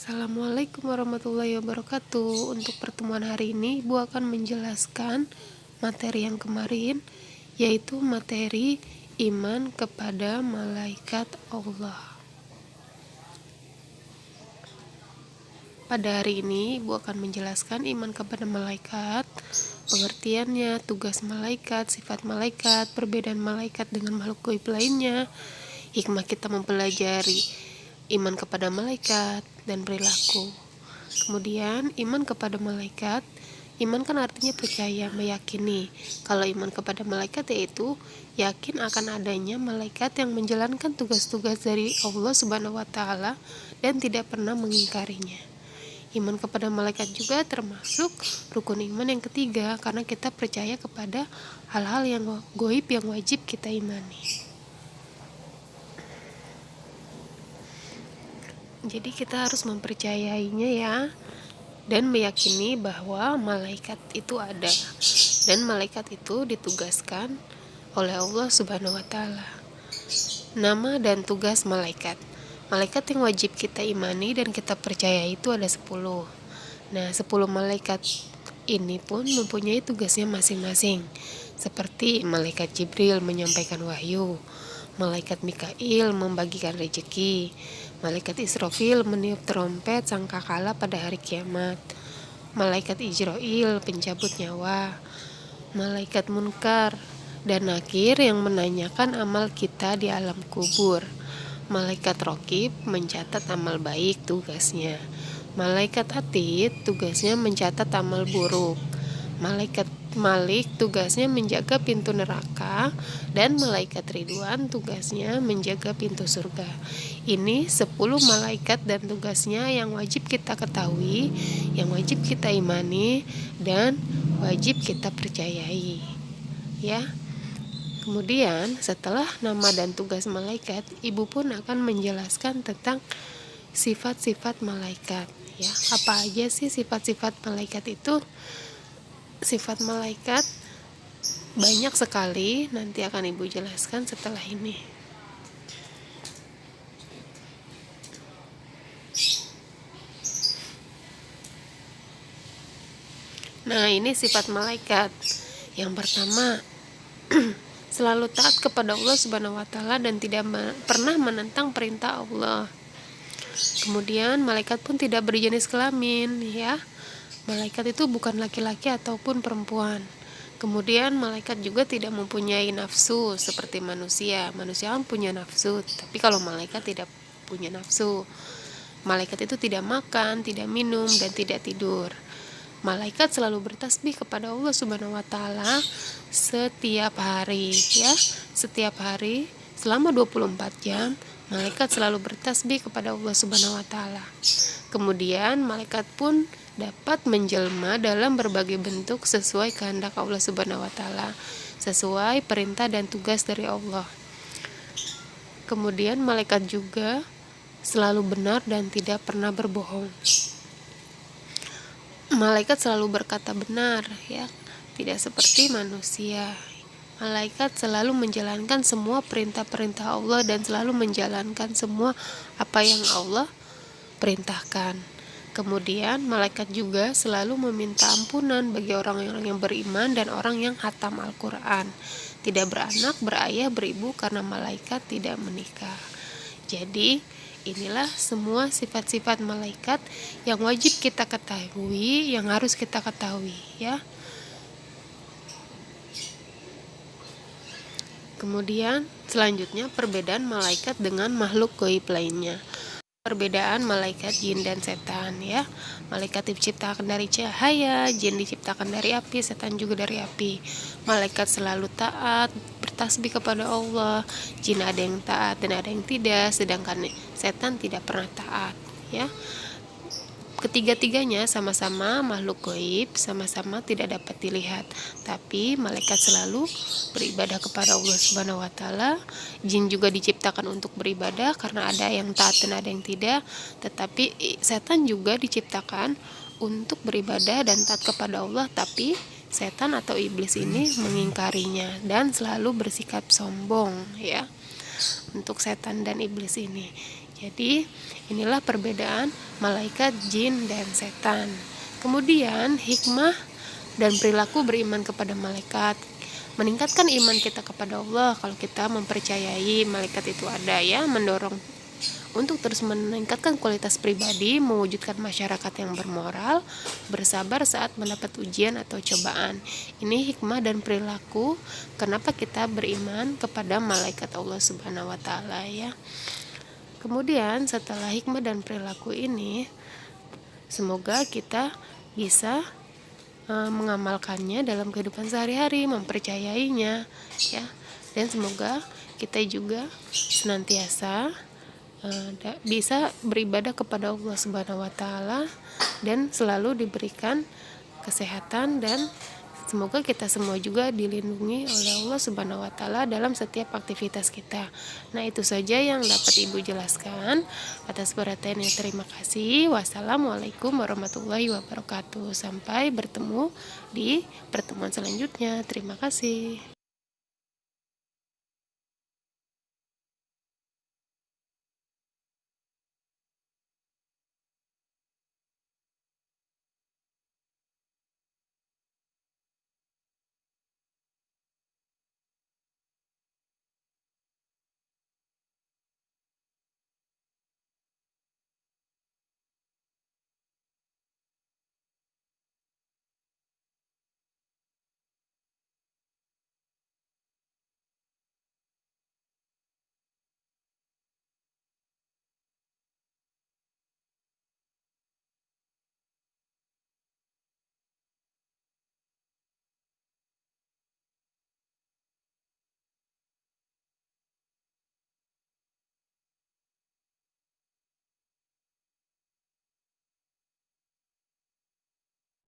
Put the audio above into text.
Assalamualaikum warahmatullahi wabarakatuh. Untuk pertemuan hari ini, Ibu akan menjelaskan materi yang kemarin, yaitu materi iman kepada malaikat Allah. Pada hari ini, Ibu akan menjelaskan iman kepada malaikat, pengertiannya, tugas malaikat, sifat malaikat, perbedaan malaikat dengan makhluk gaib lainnya, hikmah kita mempelajari iman kepada malaikat, dan perilaku. Kemudian, iman kepada malaikat, iman kan artinya percaya, meyakini. Kalau iman kepada malaikat yaitu yakin akan adanya malaikat yang menjalankan tugas-tugas dari Allah Subhanahu wa taala dan tidak pernah mengingkarinya. Iman kepada malaikat juga termasuk rukun iman yang ketiga, karena kita percaya kepada hal-hal yang gaib yang wajib kita imani. Jadi kita harus mempercayainya ya, dan meyakini bahwa malaikat itu ada, dan malaikat itu ditugaskan oleh Allah Subhanahu wa taala. Nama dan tugas malaikat. Malaikat yang wajib kita imani dan kita percaya itu ada 10. Nah, 10 malaikat ini pun mempunyai tugasnya masing-masing. Seperti malaikat Jibril menyampaikan wahyu, malaikat Mikail membagikan rezeki, malaikat Israfil meniup trompet sangkakala pada hari kiamat, malaikat Ijrail pencabut nyawa, malaikat Munkar dan Nakir yang menanyakan amal kita di alam kubur, malaikat Raqib mencatat amal baik tugasnya, malaikat Atid tugasnya mencatat amal buruk, malaikat Malik tugasnya menjaga pintu neraka, dan malaikat Ridwan tugasnya menjaga pintu surga. Ini 10 malaikat dan tugasnya yang wajib kita ketahui, yang wajib kita imani, dan wajib kita percayai. Ya. Kemudian setelah nama dan tugas malaikat, Ibu pun akan menjelaskan tentang sifat-sifat malaikat. Ya, apa aja sih sifat-sifat malaikat itu? Sifat malaikat banyak sekali, nanti akan Ibu jelaskan setelah ini. Nah, ini sifat malaikat. Yang pertama, selalu taat kepada Allah Subhanahu wa taala dan tidak pernah menentang perintah Allah. Kemudian malaikat pun tidak berjenis kelamin, ya. Malaikat itu bukan laki-laki ataupun perempuan. Kemudian malaikat juga tidak mempunyai nafsu seperti manusia. Manusia kan punya nafsu, tapi kalau malaikat tidak punya nafsu. Malaikat itu tidak makan, tidak minum, dan tidak tidur. Malaikat selalu bertasbih kepada Allah Subhanahu wa taala setiap hari, ya. Setiap hari selama 24 jam malaikat selalu bertasbih kepada Allah Subhanahu wa taala. Kemudian malaikat pun dapat menjelma dalam berbagai bentuk sesuai kehendak Allah Subhanahu wa taala, sesuai perintah dan tugas dari Allah. Kemudian malaikat juga selalu benar dan tidak pernah berbohong. Malaikat selalu berkata benar, ya, tidak seperti manusia. Malaikat selalu menjalankan semua perintah-perintah Allah dan selalu menjalankan semua apa yang Allah perintahkan. Kemudian malaikat juga selalu meminta ampunan bagi orang-orang yang beriman dan orang yang khatam Al-Quran. Tidak beranak, berayah, beribu karena malaikat tidak menikah. Jadi inilah semua sifat-sifat malaikat yang wajib kita ketahui, yang harus kita ketahui, ya. Kemudian selanjutnya perbedaan malaikat dengan makhluk gaib lainnya. Perbedaan malaikat jin dan setan, ya. Malaikat diciptakan dari cahaya, jin diciptakan dari api, setan juga dari api. Malaikat selalu taat, bertasbih kepada Allah. Jin ada yang taat dan ada yang tidak, sedangkan setan tidak pernah taat, ya. Ketiga-tiganya sama-sama makhluk gaib, sama-sama tidak dapat dilihat, tapi malaikat selalu beribadah kepada Allah Subhanahu wa taala. Jin juga diciptakan untuk beribadah karena ada yang taat dan ada yang tidak, tetapi setan juga diciptakan untuk beribadah dan taat kepada Allah, tapi setan atau iblis ini mengingkarinya dan selalu bersikap sombong, ya. Untuk setan dan iblis ini. Jadi inilah perbedaan malaikat, jin, dan setan. Kemudian hikmah dan perilaku beriman kepada malaikat. Meningkatkan iman kita kepada Allah kalau kita mempercayai malaikat itu ada, ya, mendorong untuk terus meningkatkan kualitas pribadi, mewujudkan masyarakat yang bermoral, bersabar saat mendapat ujian atau cobaan. Ini hikmah dan perilaku kenapa kita beriman kepada malaikat Allah Subhanahu wa taala, ya. Kemudian setelah hikmah dan perilaku ini, semoga kita bisa mengamalkannya dalam kehidupan sehari-hari, mempercayainya, ya. Dan semoga kita juga senantiasa bisa beribadah kepada Allah Subhanahu wa taala dan selalu diberikan kesehatan, dan semoga kita semua juga dilindungi oleh Allah Subhanahu wa taala dalam setiap aktivitas kita. Nah, itu saja yang dapat Ibu jelaskan. Atas perhatiannya terima kasih. Wassalamualaikum warahmatullahi wabarakatuh. Sampai bertemu di pertemuan selanjutnya. Terima kasih.